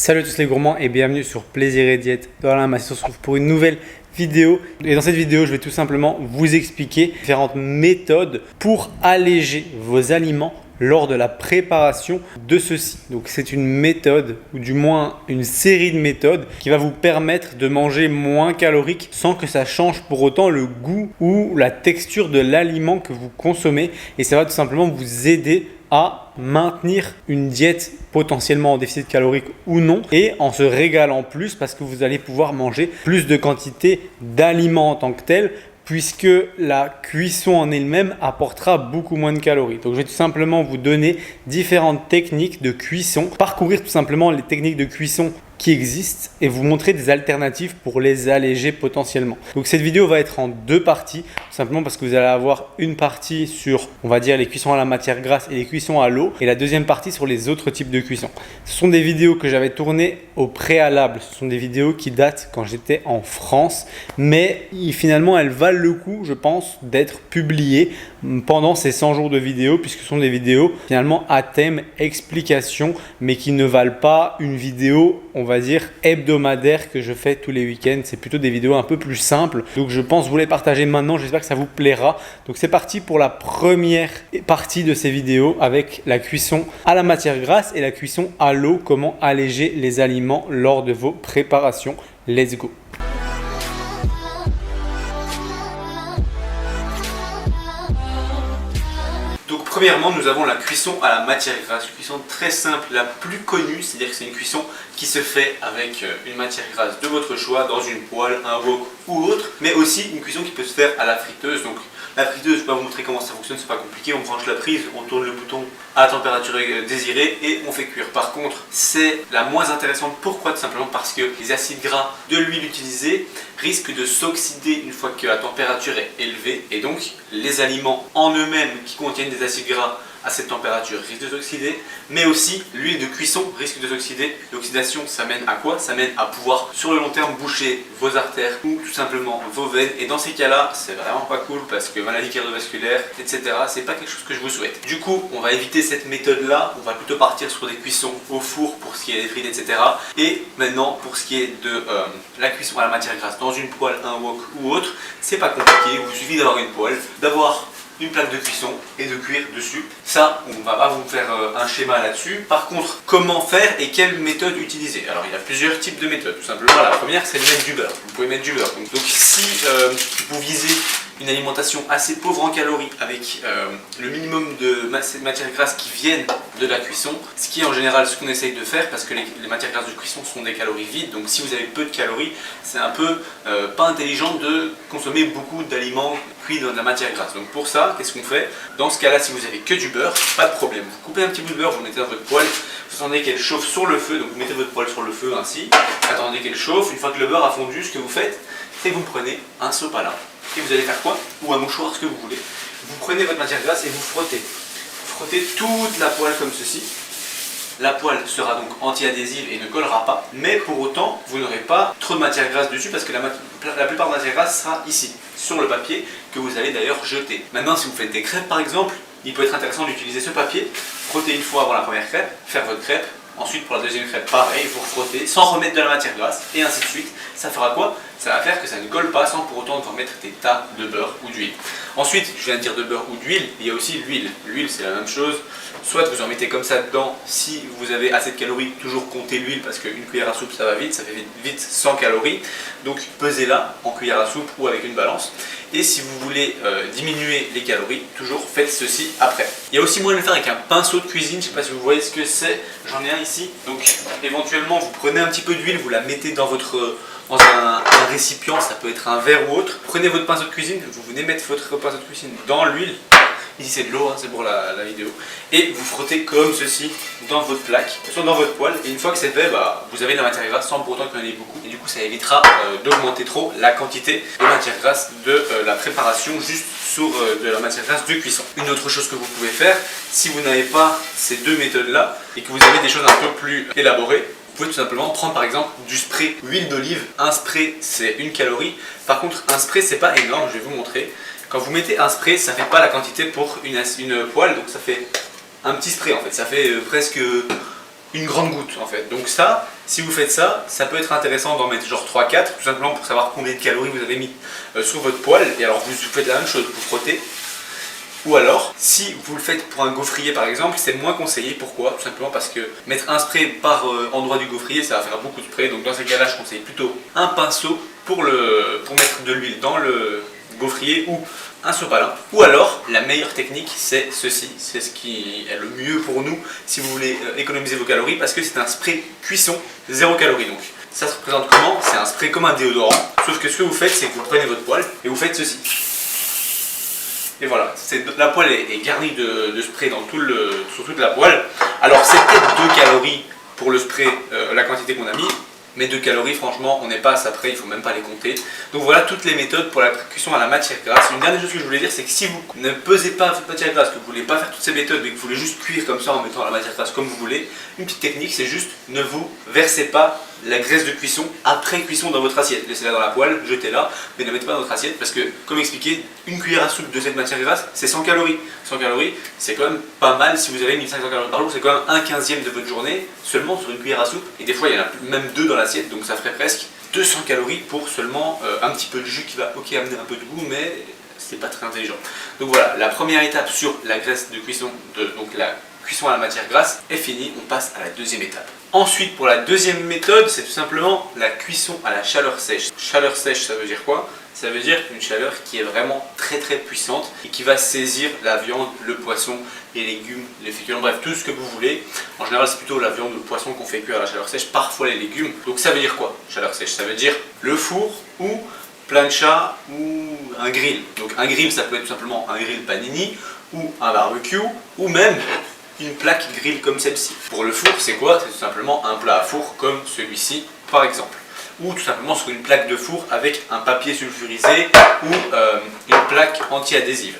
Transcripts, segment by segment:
Salut à tous les gourmands et bienvenue sur Plaisir et Diète. Voilà, on se retrouve pour une nouvelle vidéo. Et dans cette vidéo, je vais tout simplement vous expliquer différentes méthodes pour alléger vos aliments lors de la préparation de ceux-ci. Donc c'est une méthode ou du moins une série de méthodes qui va vous permettre de manger moins calorique sans que ça change pour autant le goût ou la texture de l'aliment que vous consommez, et ça va tout simplement vous aider à maintenir une diète potentiellement en déficit calorique ou non, et en se régalant plus parce que vous allez pouvoir manger plus de quantité d'aliments en tant que tel, puisque la cuisson en elle-même apportera beaucoup moins de calories. Donc je vais tout simplement vous donner différentes techniques de cuisson, parcourir tout simplement les techniques de cuisson qui existent et vous montrer des alternatives pour les alléger potentiellement. Donc cette vidéo va être en deux parties, tout simplement parce que vous allez avoir une partie sur, on va dire, les cuissons à la matière grasse et les cuissons à l'eau, et la deuxième partie sur les autres types de cuisson. Ce sont des vidéos que j'avais tournées au préalable, ce sont des vidéos qui datent quand j'étais en France, mais finalement elles valent le coup, je pense, d'être publiées pendant ces 100 jours de vidéos, puisque ce sont des vidéos finalement à thème explication, mais qui ne valent pas une vidéo, on va dire, hebdomadaire que je fais tous les week-ends. C'est plutôt des vidéos un peu plus simples, donc je pense vous les partager maintenant. J'espère que ça vous plaira. Donc c'est parti pour la première partie de ces vidéos avec la cuisson à la matière grasse et la cuisson à l'eau, comment alléger les aliments lors de vos préparations. Let's go. Donc premièrement, nous avons la cuisson à la matière grasse, une cuisson très simple, la plus connue, c'est-à-dire que c'est une cuisson qui se fait avec une matière grasse de votre choix, dans une poêle, un wok ou autre, mais aussi une cuisson qui peut se faire à la friteuse. Donc la friteuse, je vais vous montrer comment ça fonctionne, c'est pas compliqué, on branche la prise, on tourne le bouton à la température désirée et on fait cuire. Par contre, c'est la moins intéressante. Pourquoi? Tout simplement parce que les acides gras de l'huile utilisée risquent de s'oxyder une fois que la température est élevée, et donc les aliments en eux-mêmes qui contiennent des acides gras à cette température risquent de s'oxyder, mais aussi l'huile de cuisson risque de s'oxyder. L'oxydation, ça mène à quoi? Ça mène à pouvoir sur le long terme boucher vos artères ou tout simplement vos veines, et dans ces cas-là, c'est vraiment pas cool parce que maladie cardiovasculaire, etc., c'est pas quelque chose que je vous souhaite. Du coup, on va éviter cette méthode-là, on va plutôt partir sur des cuissons au four pour ce qui est des frites, etc. Et maintenant, pour ce qui est de la cuisson à la matière grasse dans une poêle, un wok ou autre, c'est pas compliqué, il vous suffit d'avoir une poêle, d'avoir une plaque de cuisson et de cuire dessus. Ça, on va pas vous faire un schéma là-dessus. Par contre, comment faire et quelle méthode utiliser? Alors, il y a plusieurs types de méthodes. Tout simplement, la première, c'est de mettre du beurre. Vous pouvez mettre du beurre. Donc si vous visez une alimentation assez pauvre en calories avec le minimum de matières grasses qui viennent de la cuisson, ce qui est en général ce qu'on essaye de faire, parce que les matières grasses de cuisson sont des calories vides, donc si vous avez peu de calories, c'est un peu pas intelligent de consommer beaucoup d'aliments cuits dans de la matière grasse. Donc pour ça, qu'est-ce qu'on fait? Dans ce cas-là, si vous avez que du beurre, pas de problème. Vous coupez un petit bout de beurre, vous le mettez dans votre poêle, vous attendez qu'elle chauffe sur le feu, donc vous mettez votre poêle sur le feu ainsi, attendez qu'elle chauffe. Une fois que le beurre a fondu, ce que vous faites, c'est que vous prenez un sopalin. Et vous allez faire quoi? Ou un mouchoir, ce que vous voulez. Vous prenez votre matière grasse et vous frottez. Frottez toute la poêle comme ceci. La poêle sera donc anti-adhésive et ne collera pas. Mais pour autant, vous n'aurez pas trop de matière grasse dessus, parce que la plupart de la matière grasse sera ici, sur le papier, que vous allez d'ailleurs jeter. Maintenant, si vous faites des crêpes par exemple, il peut être intéressant d'utiliser ce papier. Frottez une fois avant la première crêpe, faire votre crêpe. Ensuite, pour la deuxième crêpe, pareil, vous frottez sans remettre de la matière grasse, et ainsi de suite. Ça fera quoi? Ça va faire que ça ne colle pas sans pour autant devoir mettre des tas de beurre ou d'huile. Ensuite, je viens de dire de beurre ou d'huile, il y a aussi l'huile. L'huile, c'est la même chose. Soit vous en mettez comme ça dedans, si vous avez assez de calories, toujours comptez l'huile, parce qu'une cuillère à soupe ça va vite, ça fait vite 100 calories. Donc pesez-la en cuillère à soupe ou avec une balance. Et si vous voulez diminuer les calories, toujours faites ceci après. Il y a aussi moyen de le faire avec un pinceau de cuisine, je ne sais pas si vous voyez ce que c'est, j'en ai un ici. Donc éventuellement vous prenez un petit peu d'huile, vous la mettez dans un récipient, ça peut être un verre ou autre. Prenez votre pinceau de cuisine, vous venez mettre votre pinceau de cuisine dans l'huile. Ici c'est de l'eau, hein, c'est pour la vidéo. Et vous frottez comme ceci dans votre plaque, soit dans votre poêle. Et une fois que c'est fait, vous avez de la matière grasse sans pour autant qu'il y en ait beaucoup. Et du coup ça évitera d'augmenter trop la quantité de matière grasse de la préparation juste sur de la matière grasse de cuisson. Une autre chose que vous pouvez faire, si vous n'avez pas ces deux méthodes là et que vous avez des choses un peu plus élaborées, vous pouvez tout simplement prendre par exemple du spray huile d'olive. Un spray c'est 1 calorie. Par contre un spray c'est pas énorme, je vais vous montrer. Quand vous mettez un spray, ça fait pas la quantité pour une poêle, donc ça fait un petit spray en fait, ça fait presque une grande goutte en fait. Donc ça, si vous faites ça, ça peut être intéressant d'en mettre genre 3-4, tout simplement pour savoir combien de calories vous avez mis sur votre poêle. Et alors vous faites la même chose, vous frottez. Ou alors, si vous le faites pour un gaufrier par exemple, c'est moins conseillé. Pourquoi? Tout simplement parce que mettre un spray par endroit du gaufrier, ça va faire beaucoup de spray. Donc dans ces cas-là, je conseille plutôt un pinceau pour mettre de l'huile dans le gaufrier ou un sopalin. Ou alors, la meilleure technique, c'est ceci. C'est ce qui est le mieux pour nous si vous voulez économiser vos calories, parce que c'est un spray cuisson 0 calories. Donc ça se représente comment? C'est un spray comme un déodorant. Sauf que ce que vous faites, c'est que vous prenez votre poêle et vous faites ceci. Et voilà, la poêle est garnie de spray sur toute la poêle. Alors c'est peut-être 2 calories pour le spray, la quantité qu'on a mis. Mais 2 calories, franchement, on n'est pas à ça près, il ne faut même pas les compter. Donc voilà toutes les méthodes pour la cuisson à la matière grasse. Une dernière chose que je voulais dire, c'est que si vous ne pesez pas votre matière grasse, que vous ne voulez pas faire toutes ces méthodes, mais que vous voulez juste cuire comme ça en mettant la matière grasse comme vous voulez, une petite technique, c'est juste ne vous versez pas la graisse de cuisson après cuisson dans votre assiette. Laissez-la dans la poêle, jetez-la, mais ne la mettez pas dans votre assiette parce que, comme expliqué, une cuillère à soupe de cette matière grasse, c'est 100 calories. 100 calories, c'est quand même pas mal si vous avez 1500 calories par jour, c'est quand même 1/15 de votre journée seulement sur une cuillère à soupe. Et des fois, il y en a même 2 dans l'assiette, donc ça ferait presque 200 calories pour seulement un petit peu de jus qui va amener un peu de goût, mais c'est pas très intelligent. Donc voilà, la première étape sur la graisse de cuisson, donc la cuisson à la matière grasse est finie, on passe à la deuxième étape. Ensuite, pour la deuxième méthode, c'est tout simplement la cuisson à la chaleur sèche. Chaleur sèche, ça veut dire quoi? Ça veut dire une chaleur qui est vraiment très puissante et qui va saisir la viande, le poisson, les légumes, les féculents, bref, tout ce que vous voulez. En général, c'est plutôt la viande ou le poisson qu'on fait cuire à la chaleur sèche, parfois les légumes. Donc ça veut dire quoi, chaleur sèche? Ça veut dire le four ou plancha ou un grill. Donc un grill, ça peut être tout simplement un grill panini ou un barbecue ou même une plaque grill comme celle-ci. Pour le four, c'est quoi? C'est tout simplement un plat à four comme celui-ci par exemple. Ou tout simplement sur une plaque de four avec un papier sulfurisé ou une plaque anti-adhésive.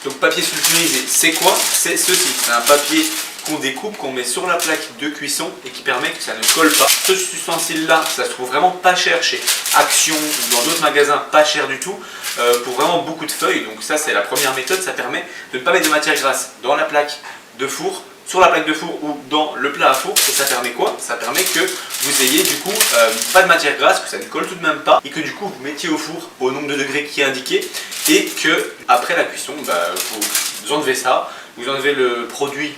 Donc papier sulfurisé, c'est quoi? C'est ceci, c'est un papier qu'on découpe, qu'on met sur la plaque de cuisson et qui permet que ça ne colle pas. Ce ustensile-là, ça se trouve vraiment pas cher chez Action ou dans d'autres magasins, pas cher du tout, pour vraiment beaucoup de feuilles. Donc ça, c'est la première méthode, ça permet de ne pas mettre de matière grasse dans la plaque de four, sur la plaque de four ou dans le plat à four. Et ça permet quoi? Ça permet que vous ayez du coup pas de matière grasse, que ça ne colle tout de même pas et que du coup vous mettiez au four au nombre de degrés qui est indiqué et que après la cuisson, vous enlevez ça, vous enlevez le produit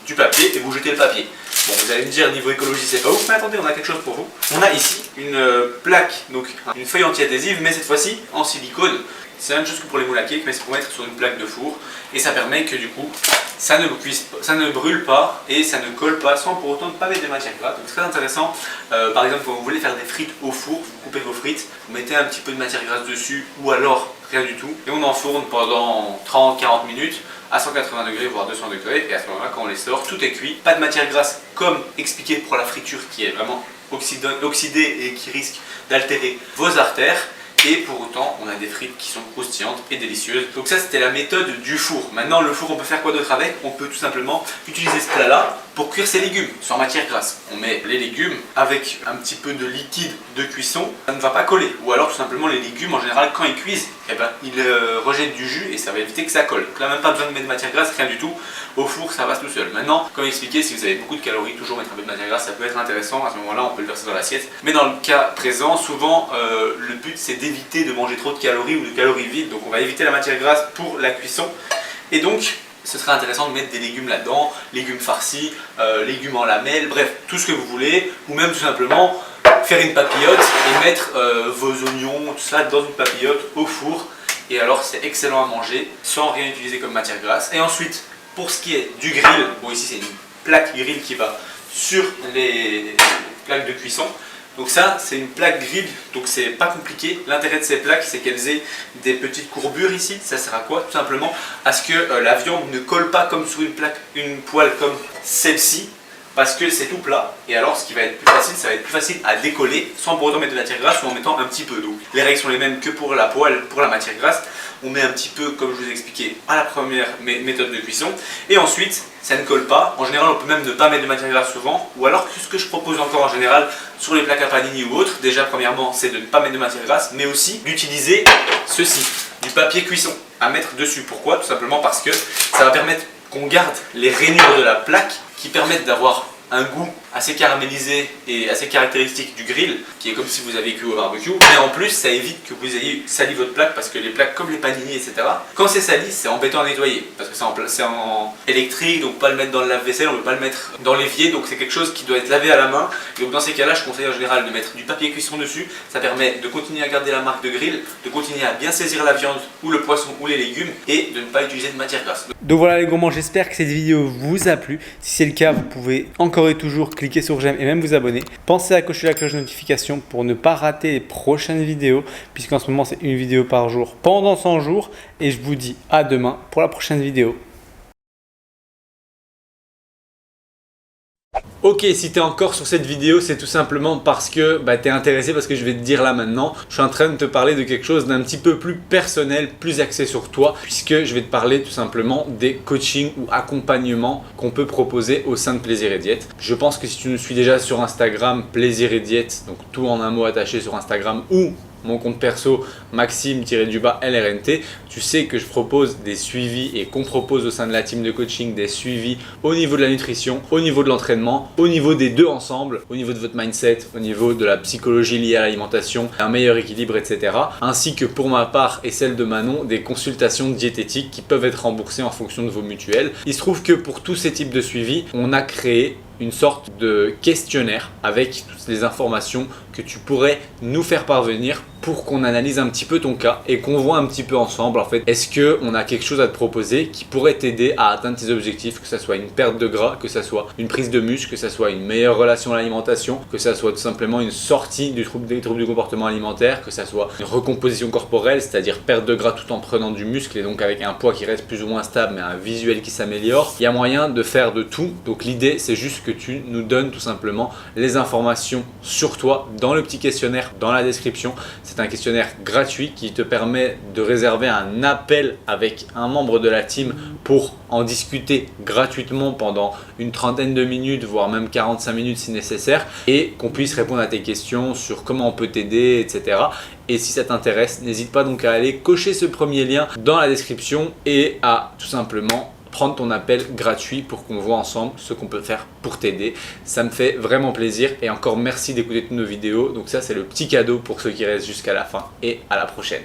du papier et vous jetez le papier. Bon, vous allez me dire niveau écologie c'est pas ouf, mais attendez, on a quelque chose pour vous. On a ici une plaque, donc une feuille anti-adhésive, mais cette fois-ci en silicone. C'est la même chose que pour les moules à cake, mais c'est pour mettre sur une plaque de four et ça permet que du coup ça ne brûle pas et ça ne colle pas sans pour autant ne pas mettre de matière grasse. Donc c'est très intéressant. Par exemple, quand vous voulez faire des frites au four, vous coupez vos frites, vous mettez un petit peu de matière grasse dessus ou alors rien du tout et on enfourne pendant 30-40 minutes à 180 degrés voire 200 degrés et à ce moment-là quand on les sort, tout est cuit. Pas de matière grasse comme expliqué pour la friture qui est vraiment oxydée et qui risque d'altérer vos artères. Et pour autant, on a des frites qui sont croustillantes et délicieuses. Donc ça, c'était la méthode du four. Maintenant, le four, on peut faire quoi d'autre avec? On peut tout simplement utiliser ce plat-là pour cuire ses légumes, sans matière grasse. On met les légumes avec un petit peu de liquide de cuisson, ça ne va pas coller. Ou alors, tout simplement, les légumes, en général, quand ils cuisent, ils rejettent du jus et ça va éviter que ça colle. Donc là, même pas besoin de mettre de matière grasse, rien du tout. Au four, ça passe tout seul. Maintenant, comme expliqué, si vous avez beaucoup de calories, toujours mettre un peu de matière grasse, ça peut être intéressant. À ce moment-là, on peut le verser dans l'assiette. Mais dans le cas présent, souvent, le but, c'est d'éviter de manger trop de calories ou de calories vides. Donc, on va éviter la matière grasse pour la cuisson. Et donc, ce serait intéressant de mettre des légumes là-dedans, légumes farcis, légumes en lamelles, bref, tout ce que vous voulez. Ou même tout simplement faire une papillote et mettre vos oignons, tout ça, dans une papillote au four. Et alors, c'est excellent à manger, sans rien utiliser comme matière grasse. Et ensuite, pour ce qui est du grill, bon ici c'est une plaque grill qui va sur les plaques de cuisson. Donc ça c'est une plaque grill, donc c'est pas compliqué. L'intérêt de ces plaques c'est qu'elles aient des petites courbures ici. Ça sert à quoi? Tout simplement à ce que la viande ne colle pas comme sur une poêle comme celle-ci. Parce que c'est tout plat et alors ce qui va être plus facile, ça va être plus facile à décoller sans pour autant mettre de matière grasse ou en mettant un petit peu d'eau. Les règles sont les mêmes que pour la poêle, pour la matière grasse. On met un petit peu, comme je vous ai expliqué, à la première méthode de cuisson et ensuite ça ne colle pas. En général, on peut même ne pas mettre de matière grasse souvent ou alors ce que je propose encore en général sur les plaques à panini ou autres, déjà premièrement c'est de ne pas mettre de matière grasse mais aussi d'utiliser ceci, du papier cuisson à mettre dessus. Pourquoi? Tout simplement parce que ça va permettre qu'on garde les rainures de la plaque qui permettent d'avoir un goût assez caramélisé et assez caractéristique du grill, qui est comme si vous aviez cuit au barbecue. Mais en plus, ça évite que vous ayez sali votre plaque, parce que les plaques comme les panini, etc., quand c'est sali, c'est embêtant à nettoyer, parce que c'est en électrique, donc pas le mettre dans le lave-vaisselle, on ne peut pas le mettre dans l'évier, donc c'est quelque chose qui doit être lavé à la main. Donc dans ces cas-là, je conseille en général de mettre du papier cuisson dessus. Ça permet de continuer à garder la marque de grill, de continuer à bien saisir la viande ou le poisson ou les légumes et de ne pas utiliser de matière grasse. Donc voilà les gourmands, j'espère que cette vidéo vous a plu. Si c'est le cas, vous pouvez encore et toujours cliquer sur j'aime et même vous abonner. Pensez à cocher la cloche de notification pour ne pas rater les prochaines vidéos, puisqu'en ce moment c'est une vidéo par jour pendant 100 jours. Et je vous dis à demain pour la prochaine vidéo. Ok, si tu es encore sur cette vidéo, c'est tout simplement parce que tu es intéressé, parce que je vais te dire là maintenant, je suis en train de te parler de quelque chose d'un petit peu plus personnel, plus axé sur toi, puisque je vais te parler tout simplement des coachings ou accompagnements qu'on peut proposer au sein de Plaisir et Diète. Je pense que si tu nous suis déjà sur Instagram, Plaisir et Diète, donc tout en un mot attaché sur Instagram, ou mon compte perso Maxime-LRNT, tu sais que je propose des suivis et qu'on propose au sein de la team de coaching des suivis au niveau de la nutrition, au niveau de l'entraînement, au niveau des deux ensemble, au niveau de votre mindset, au niveau de la psychologie liée à l'alimentation, un meilleur équilibre, etc. Ainsi que pour ma part et celle de Manon, des consultations diététiques qui peuvent être remboursées en fonction de vos mutuelles. Il se trouve que pour tous ces types de suivis, on a créé une sorte de questionnaire avec toutes les informations que tu pourrais nous faire parvenir pour qu'on analyse un petit peu ton cas et qu'on voit un petit peu ensemble en fait, est-ce qu'on a quelque chose à te proposer qui pourrait t'aider à atteindre tes objectifs, que ce soit une perte de gras, que ce soit une prise de muscle, que ce soit une meilleure relation à l'alimentation, que ce soit tout simplement une sortie des troubles du comportement alimentaire, que ce soit une recomposition corporelle, c'est-à-dire perte de gras tout en prenant du muscle et donc avec un poids qui reste plus ou moins stable mais un visuel qui s'améliore. Il y a moyen de faire de tout, donc l'idée c'est juste que tu nous donnes tout simplement les informations sur toi dans le petit questionnaire dans la description. C'est un questionnaire gratuit qui te permet de réserver un appel avec un membre de la team pour en discuter gratuitement pendant une trentaine de minutes, voire même 45 minutes si nécessaire, et qu'on puisse répondre à tes questions sur comment on peut t'aider, etc. Et si ça t'intéresse, n'hésite pas donc à aller cocher ce premier lien dans la description et à tout simplement prendre ton appel gratuit pour qu'on voit ensemble ce qu'on peut faire pour t'aider. Ça me fait vraiment plaisir et encore merci d'écouter toutes nos vidéos. Donc ça c'est le petit cadeau pour ceux qui restent jusqu'à la fin et à la prochaine.